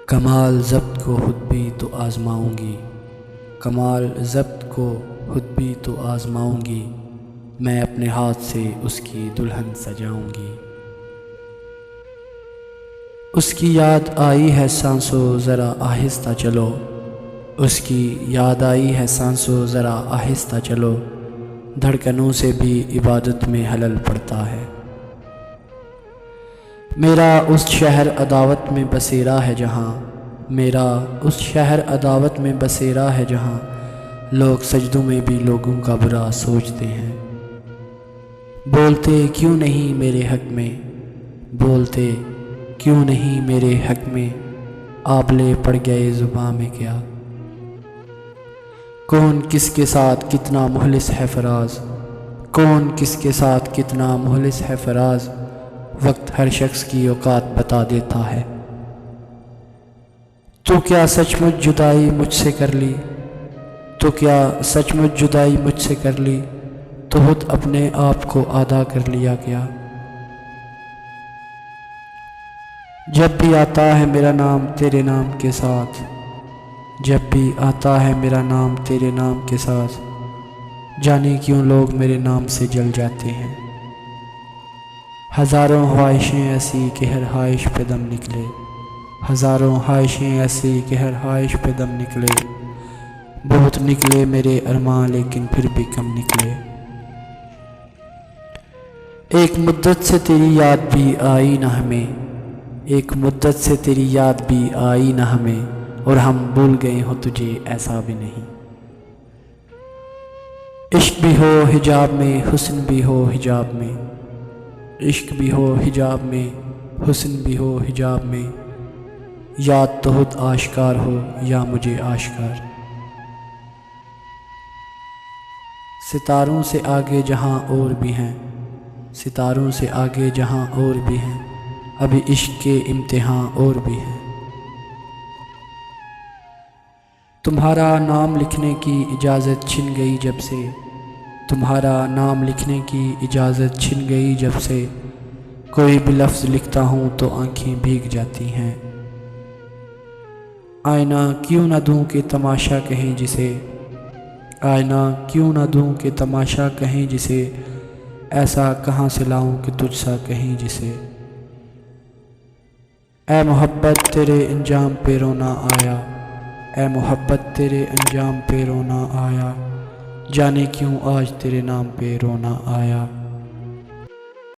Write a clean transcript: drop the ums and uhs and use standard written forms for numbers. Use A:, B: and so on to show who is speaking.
A: کمال ضبط کو خود بھی تو آزماؤں گی، کمال ضبط کو خود بھی تو آزماؤں گی، میں اپنے ہاتھ سے اس کی دلہن سجاؤں گی۔ اس کی یاد آئی ہے سانسو ذرا آہستہ چلو، اس کی یاد آئی ہے سانسو ذرا آہستہ چلو، دھڑکنوں سے بھی عبادت میں حلل پڑتا ہے۔ میرا اس شہر عداوت میں بسیرا ہے جہاں، میرا اس شہر عداوت میں بسیرا ہے جہاں، لوگ سجدوں میں بھی لوگوں کا برا سوچتے ہیں۔ بولتے کیوں نہیں میرے حق میں، بولتے کیوں نہیں میرے حق میں، آبلے پڑ گئے زباں میں کیا۔ کون کس کے ساتھ کتنا مخلص ہے فراز، کون کس کے ساتھ کتنا مخلص ہے فراز، وقت ہر شخص کی اوقات بتا دیتا ہے۔ تو کیا سچ مچ جدائی مجھ سے کر لی، تو کیا سچ مچ جدائی مجھ سے کر لی، تو خود اپنے آپ کو آدھا کر لیا کیا۔ جب بھی آتا ہے میرا نام تیرے نام کے ساتھ، جب بھی آتا ہے میرا نام تیرے نام کے ساتھ، جانے کیوں لوگ میرے نام سے جل جاتے ہیں۔ ہزاروں خواہشیں ایسی کہ ہر خواہش پہ دم نکلے، ہزاروں خواہشیں ایسی کہ ہر خواہش پہ دم نکلے، بہت نکلے میرے ارماں لیکن پھر بھی کم نکلے۔ ایک مدت سے تیری یاد بھی آئی نہ ہمیں، ایک مدت سے تیری یاد بھی آئی نہ ہمیں، اور ہم بھول گئے ہوں تجھے ایسا بھی نہیں۔ عشق بھی ہو حجاب میں حسن بھی ہو حجاب میں، عشق بھی ہو حجاب میں حسن بھی ہو حجاب میں، یاد تو خود آشکار ہو یا مجھے آشکار۔ ستاروں سے آگے جہاں اور بھی ہیں، ستاروں سے آگے جہاں اور بھی ہیں، ابھی عشق کے امتحان اور بھی ہیں۔ تمہارا نام لکھنے کی اجازت چھن گئی جب سے، تمہارا نام لکھنے کی اجازت چھن گئی جب سے، کوئی بھی لفظ لکھتا ہوں تو آنکھیں بھیگ جاتی ہیں۔ آئینہ کیوں نہ دوں کہ تماشا کہیں جسے، آئینہ کیوں نہ دوں کہ تماشا کہیں جسے، ایسا کہاں سے لاؤں کہ تجھ سا کہیں جسے۔ اے محبت تیرے انجام پہ رونا آیا، اے محبت تیرے انجام پہ رونا آیا، جانے کیوں آج تیرے نام پہ رونا آیا۔